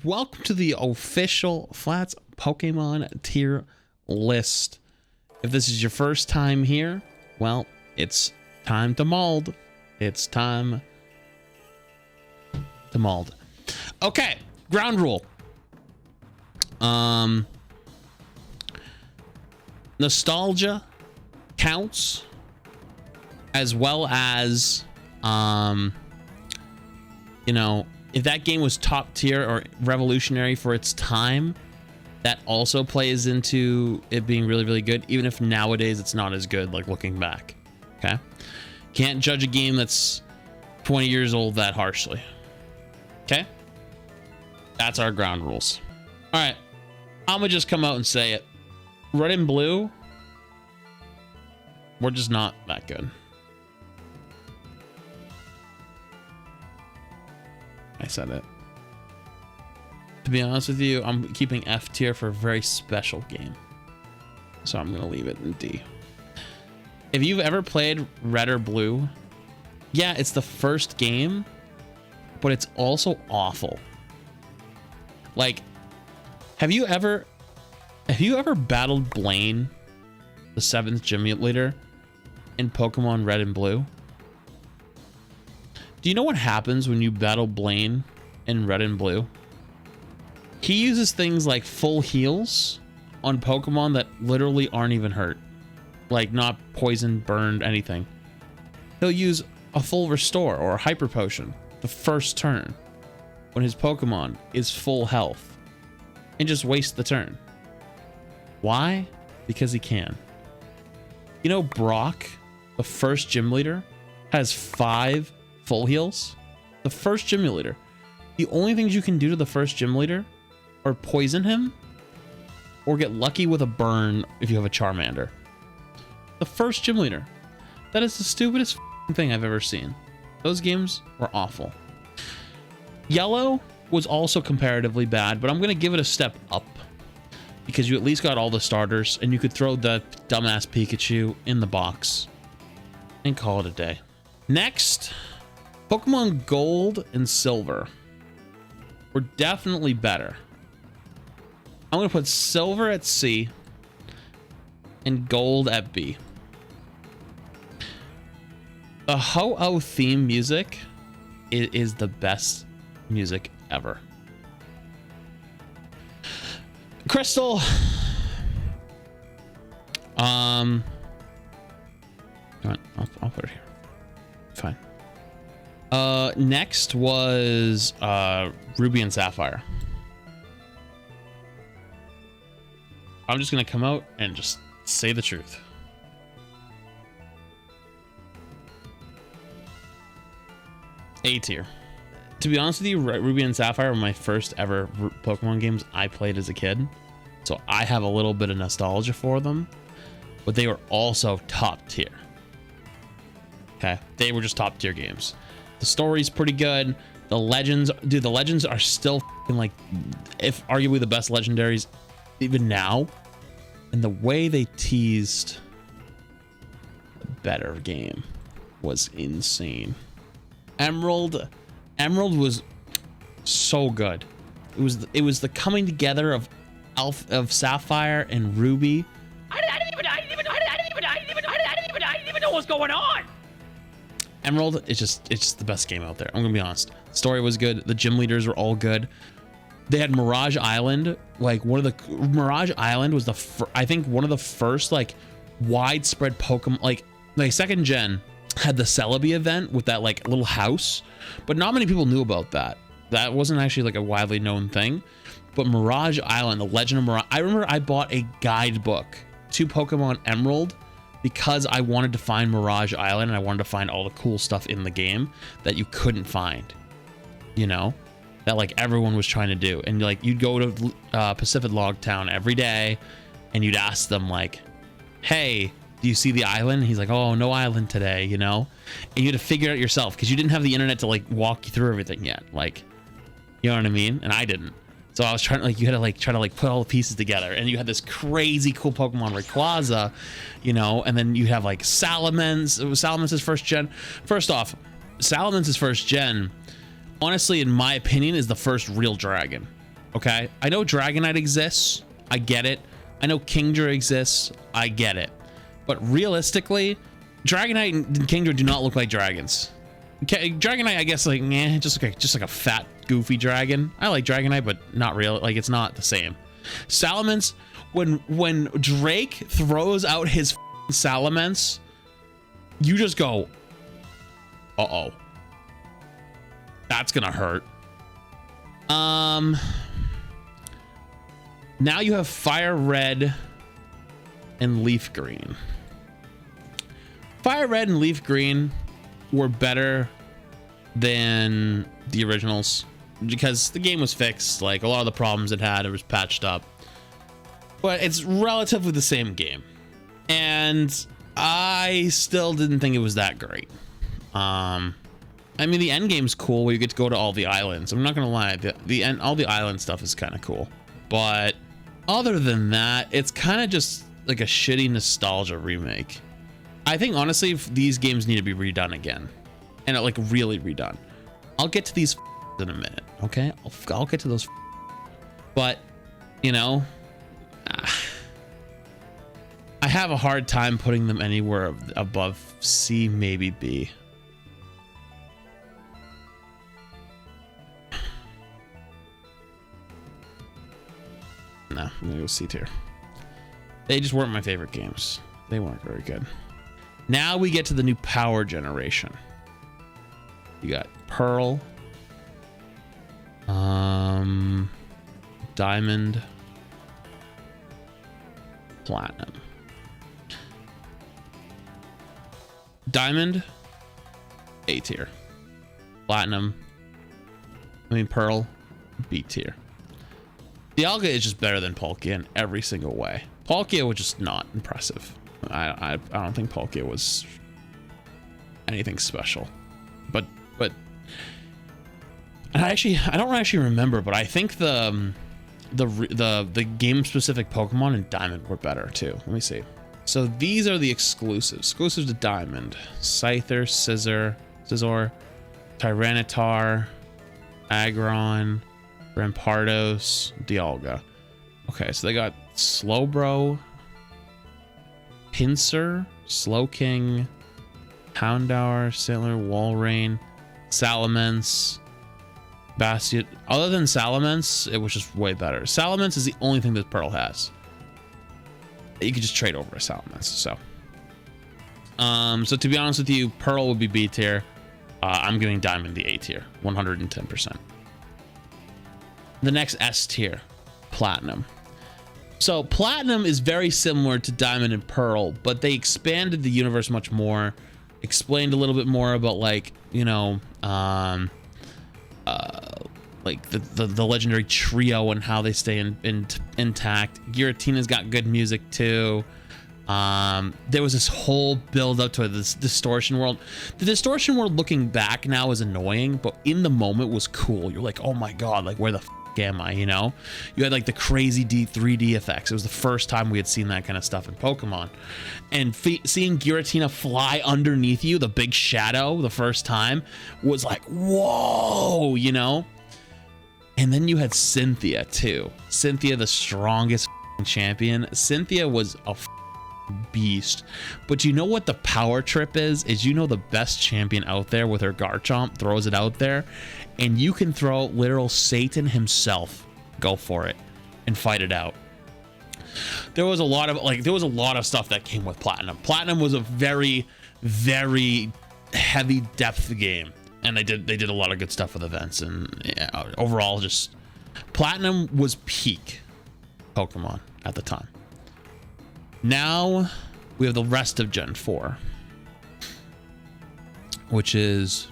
welcome to the official Flats Pokemon tier list. If this is your first time here, well, it's time to mold. It's time to mold. Okay, ground rule. Nostalgia counts, as well as you know, if that game was top tier or revolutionary for its time, that also plays into it being really, really good, even if nowadays it's not as good, like looking back. Okay, can't judge a game that's 20 years old that harshly. Okay, that's our ground rules. All right, I'm gonna just come out and say it. Red and blue, we're just not that good. I said it. To be honest with you, I'm keeping F tier for a very special game, so I'm gonna leave it in D. If you've ever played Red or Blue, yeah, it's the first game, but it's also awful. Like, have you ever battled Blaine, the 7th gym leader, in Pokemon Red and Blue? Do you know what happens when you battle Blaine in Red and Blue? He uses things like full heals on Pokemon that literally aren't even hurt. Like, not poisoned, burned, anything. He'll use a full restore or a hyper potion the first turn when his Pokemon is full health and just waste the turn. Why? Because he can. You know, Brock, the first gym leader, has 5 full heals. The first gym leader. The only things you can do to the first gym leader are poison him or get lucky with a burn if you have a Charmander. The first gym leader. That is the stupidest thing I've ever seen. Those games were awful. Yellow was also comparatively bad, but I'm going to give it a step up because you at least got all the starters and you could throw the dumbass Pikachu in the box and call it a day. Next, Pokemon Gold and Silver were definitely better. I'm going to put Silver at C and Gold at B. The Ho-Oh theme music is the best music ever. Crystal. I'll put it here. Fine. Next was Ruby and Sapphire. I'm just gonna come out and just say the truth. A tier. To be honest with you, Ruby and Sapphire were my first ever Pokemon games I played as a kid, so I have a little bit of nostalgia for them, but they were also top tier. Okay, they were just top tier games. The story's pretty good. The legends, dude, the legends are still like, if arguably the best legendaries even now. And the way they teased the better game was insane. Emerald was so good. It was the coming together of Sapphire and Ruby. I didn't even know what's going on. Emerald, it's just the best game out there. I'm gonna be honest. The story was good. The gym leaders were all good. They had Mirage Island. Like Mirage Island was I think one of the first like widespread Pokemon, like second gen had the Celebi event with that like little house, but not many people knew about that. That wasn't actually like a widely known thing. But Mirage Island, the Legend of Mirage, I remember I bought a guidebook to Pokemon Emerald because I wanted to find Mirage Island and I wanted to find all the cool stuff in the game that you couldn't find, you know, that like everyone was trying to do. And like you'd go to Pacific Log Town every day and you'd ask them like, hey, do you see the island? He's like, oh, no island today, you know? And you had to figure it out yourself because you didn't have the internet to like walk you through everything yet. Like, you know what I mean? And I didn't. So I was trying to like, you had to like try to like put all the pieces together, and you had this crazy cool Pokemon Rayquaza, you know, and then you have like Salamence. It was Salamence's first gen. First off, Salamence's first gen, honestly, in my opinion, is the first real dragon. Okay, I know Dragonite exists. I get it. I know Kingdra exists. I get it. But realistically, Dragonite and Kingdra do not look like dragons. Dragonite, I guess, like, just like a fat, goofy dragon. I like Dragonite, but not real. Like, it's not the same. Salamence, when Drake throws out his Salamence, you just go, uh-oh. That's gonna hurt. Now you have Fire Red and Leaf Green. Fire Red and Leaf Green were better than the originals because the game was fixed. Like, a lot of the problems it had, it was patched up. But it's relatively the same game. And I still didn't think it was that great. I mean, the end game's cool where you get to go to all the islands. I'm not gonna lie, all the island stuff is kind of cool. But other than that, it's kind of just like a shitty nostalgia remake. I think honestly, these games need to be redone again, and like really redone. I'll get to these in a minute, okay? I'll get to those. But you know, I have a hard time putting them anywhere above C, maybe B. No, I'm gonna go C tier. They just weren't my favorite games. They weren't very good. Now we get to the new power generation. You got Pearl, Diamond, Platinum. Diamond, A tier. Platinum, Pearl, B tier. Dialga is just better than Palkia in every single way. Palkia was just not impressive. I don't think Palkia was anything special. But and I don't actually remember, but I think the game specific Pokemon in Diamond were better too. Let me see. So these are the exclusives to Diamond: Scyther, Scizor, Tyranitar, Aggron, Rampardos, Dialga. Okay, so they got Slowbro, Pinsir, Slowking, Houndour, Sailor, Walrein, Salamence, Bastion. Other than Salamence, it was just way better. Salamence is the only thing that Pearl has. You could just trade over a Salamence. So to be honest with you, Pearl would be B tier. I'm giving Diamond the A tier, 110%. The next S tier, Platinum. So Platinum is very similar to Diamond and Pearl, but they expanded the universe much more, explained a little bit more about, like, you know, like the legendary trio and how they stay intact. Giratina's got good music too. There was this whole build up to this distortion world. The distortion world, looking back now, is annoying, but in the moment was cool. You're like, oh my god, like, where the am I, you know? You had like the crazy 3D effects. It was the first time we had seen that kind of stuff in Pokemon. And seeing Giratina fly underneath you, the big shadow, the first time, was like, whoa, you know? And then you had Cynthia too. Cynthia, the strongest champion. Cynthia was a beast. But you know what the power trip is? You know, the best champion out there with her Garchomp throws it out there, and you can throw literal Satan himself, go for it, and fight it out. There was a lot of stuff that came with Platinum. Platinum was a very, very heavy depth game, and they did a lot of good stuff with events, and yeah, overall, just Platinum was peak Pokemon at the time. Now we have the rest of Gen 4, which is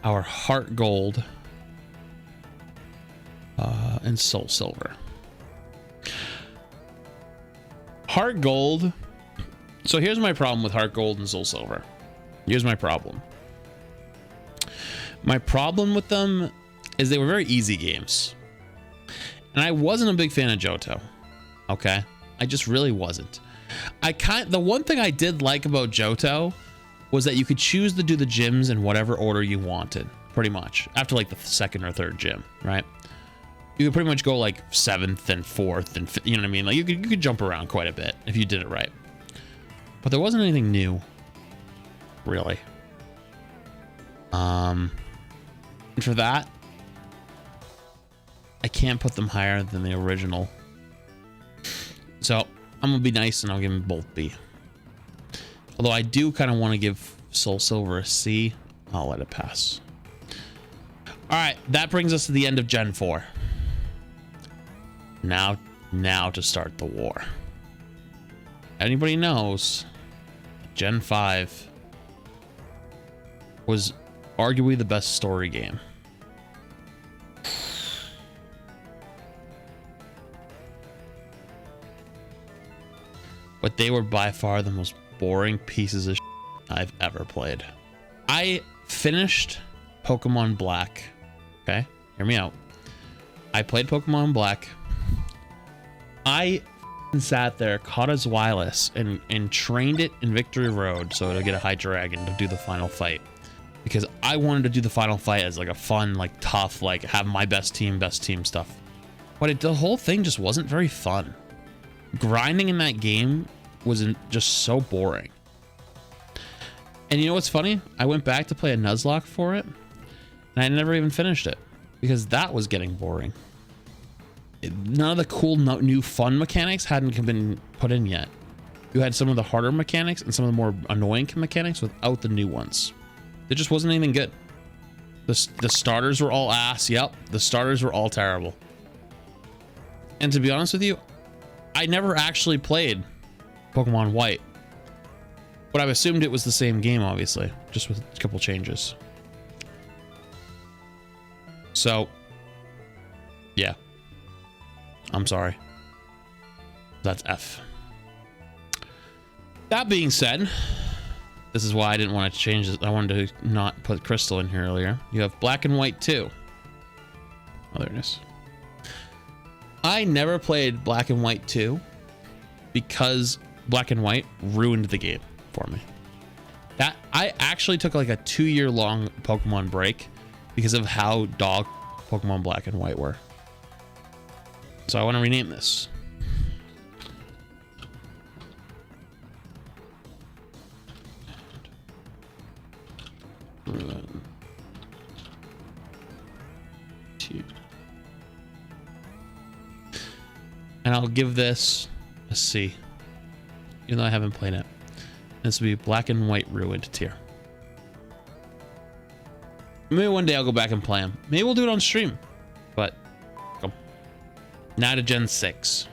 our Heart Gold and Soul Silver. Heart Gold. So here's my problem with Heart Gold and Soul Silver. Here's my problem. My problem with them is they were very easy games. And I wasn't a big fan of Johto. Okay? I just really wasn't. The one thing I did like about Johto was that you could choose to do the gyms in whatever order you wanted, pretty much, after like the second or third gym, right? You could pretty much go like 7th and 4th and you know what I mean? Like you could jump around quite a bit if you did it right. But there wasn't anything new, really. And for that, I can't put them higher than the original. So I'm gonna be nice and I'll give them both B. Although I do kind of want to give Soul Silver a C. I'll let it pass. All right, that brings us to the end of Gen 4. Now to start the war. Anybody knows, Gen 5 was arguably the best story game. But they were by far the most boring pieces of shit I've ever played. I finished Pokemon Black. Okay, hear me out. I played Pokemon Black. I sat there, caught a Zweilous, and trained it in Victory Road so to get a Hydreigon to do the final fight. Because I wanted to do the final fight as like a fun, like tough, like have my best team stuff. But the whole thing just wasn't very fun. Grinding in that game was just so boring. And you know what's funny? I went back to play a Nuzlocke for it, and I never even finished it because that was getting boring. None of the cool new fun mechanics hadn't been put in yet. You had some of the harder mechanics and some of the more annoying mechanics without the new ones. There just wasn't anything good. The starters were all ass. Yep, the starters were all terrible. And to be honest with you, I never actually played Pokemon White. But I've assumed it was the same game, obviously, just with a couple changes. So, yeah. I'm sorry. That's F. That being said, this is why I didn't want to change this. I wanted to not put Crystal in here earlier. You have Black and White 2. Oh, there it is. I never played Black and White 2 because Black and White ruined the game for me. That I actually took like a 2-year-long Pokemon break because of how dog Pokemon Black and White were. So I want to rename this. And I'll give this a C, even though I haven't played it. This will be Black and White Ruined tier. Maybe one day I'll go back and play them. Maybe we'll do it on stream. But come. Now to Gen 6.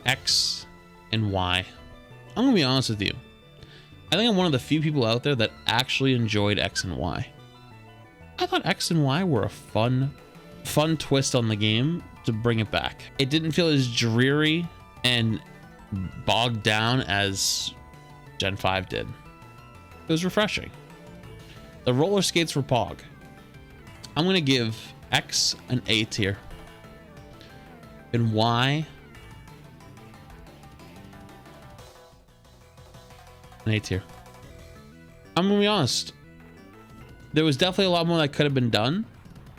X and Y. I'm gonna be honest with you. I think I'm one of the few people out there that actually enjoyed X and Y. I thought X and Y were a fun twist on the game to bring it back. It didn't feel as dreary and bogged down as Gen 5 did. It was refreshing. The roller skates were pog. I'm gonna give X an A tier and Y an A tier. I'm gonna be honest, there was definitely a lot more that could have been done,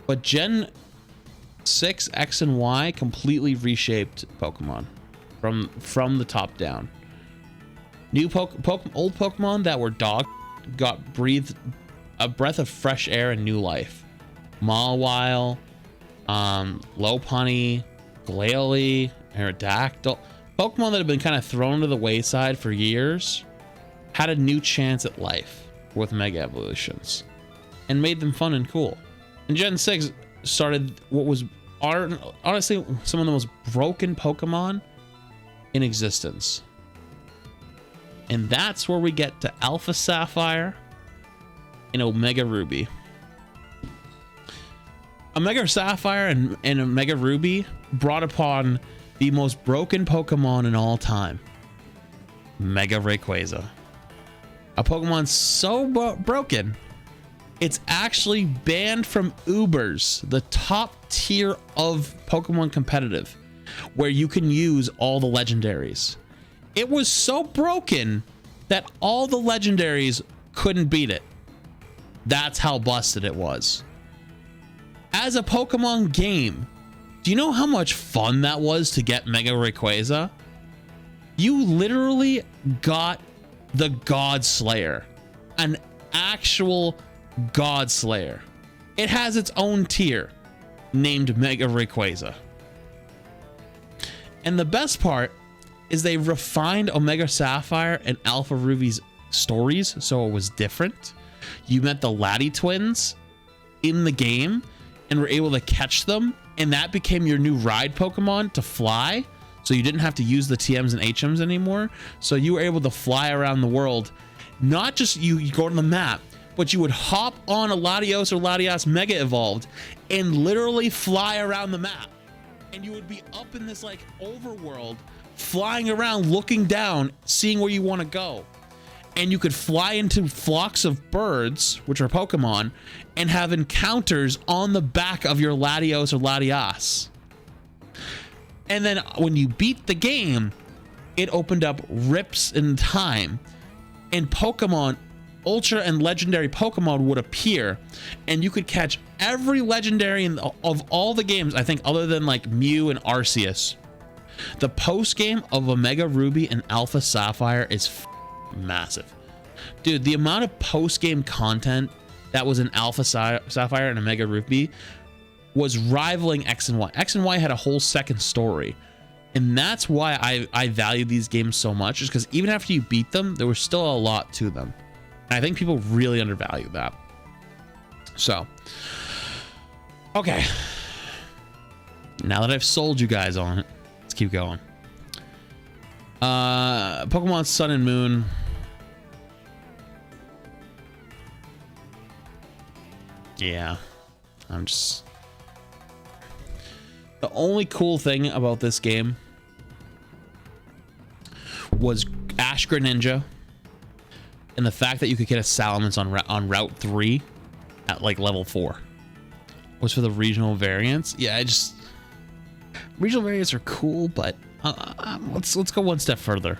but Gen 6 X and Y completely reshaped Pokemon from the top down. New old Pokemon that were dog got breathed a breath of fresh air and new life. Mawile, Lopunny, Glalie, Aerodactyl, Pokemon that have been kind of thrown to the wayside for years, had a new chance at life with Mega Evolutions and made them fun and cool. And Gen 6 started what was honestly some of the most broken Pokemon in existence. And that's where we get to Alpha Sapphire and Omega Ruby. Omega Sapphire and Omega Ruby brought upon the most broken Pokemon in all time, Mega Rayquaza. A Pokemon so broken, it's actually banned from Ubers, the top tier of Pokemon competitive, where you can use all the legendaries. It was so broken that all the legendaries couldn't beat it. That's how busted it was. as a Pokemon game, do you know how much fun that was to get Mega Rayquaza? You literally got the God Slayer, an actual God Slayer. It has its own tier named Mega Rayquaza. And the best part is they refined Omega Sapphire and Alpha Ruby's stories so it was different. You met the Lati twins in the game and were able to catch them, and that became your new ride Pokemon to fly. So you didn't have to use the TMs and HMs anymore. So you were able to fly around the world. Not just you go on the map, but you would hop on a Latios or Latias Mega Evolved and literally fly around the map. And you would be up in this like overworld, flying around, looking down, seeing where you want to go. And you could fly into flocks of birds, which are Pokemon, and have encounters on the back of your Latios or Latias. And then when you beat the game, it opened up rips in time, and Pokemon, Ultra and Legendary Pokemon would appear, and you could catch every Legendary of all the games, I think, other than like Mew and Arceus. The post game of Omega Ruby and Alpha Sapphire is massive. Dude, the amount of post game content that was in Alpha Sapphire and Omega Ruby was rivaling X and Y. X and Y had a whole second story. And that's why I value these games so much, is because even after you beat them, there was still a lot to them. And I think people really undervalue that. So, okay. Now that I've sold you guys on it, let's keep going. Pokemon Sun and Moon. Yeah, I'm just... The only cool thing about this game was Ash Greninja and the fact that you could get a Salamence on Route 3 at like level 4 was for the regional variants. Yeah, regional variants are cool, but let's go one step further.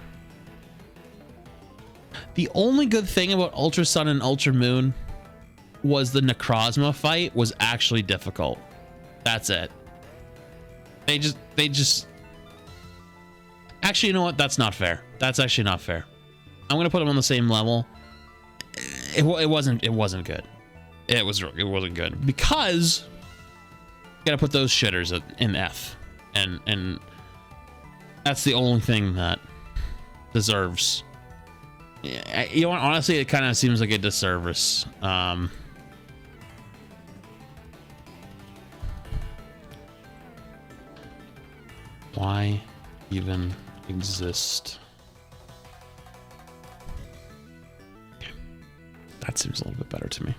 The only good thing about Ultra Sun and Ultra Moon was the Necrozma fight was actually difficult. That's it. They just actually, you know what? That's not fair. That's actually not fair. I'm gonna put them on the same level. It wasn't good. It wasn't good because you gotta put those shitters in F, and that's the only thing that deserves. You know what? Honestly, it kind of seems like a disservice. Why even exist? Okay. That seems a little bit better to me.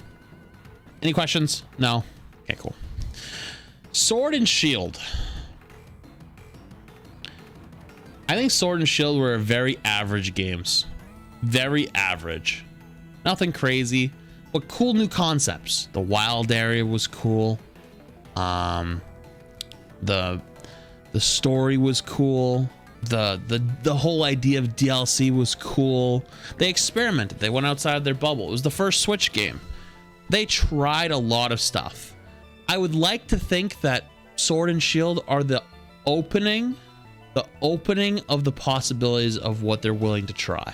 Any questions? No? Okay, cool. Sword and Shield. I think Sword and Shield were very average games. Very average. Nothing crazy, but cool new concepts. The wild area was cool. The story was cool. The whole idea of DLC was cool. They experimented. They went outside their bubble. It was the first Switch game. They tried a lot of stuff. I would like to think that Sword and Shield are the opening of the possibilities of what they're willing to try.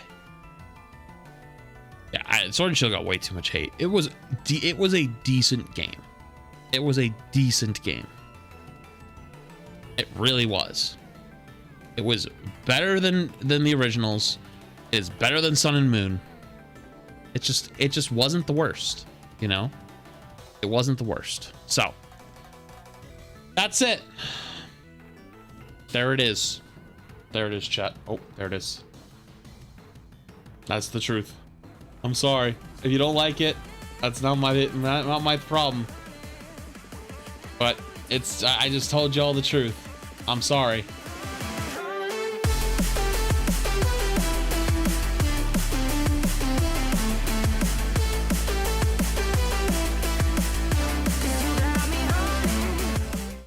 Yeah, Sword and Shield got way too much hate. It was a decent game. It was a decent game. It really was. It was better than the originals. It is better than Sun and Moon. It just wasn't the worst, you know? It wasn't the worst. So, that's it. There it is. There it is, chat. Oh, there it is. That's the truth. I'm sorry. If you don't like it, that's not my problem. But I just told you all the truth. I'm sorry.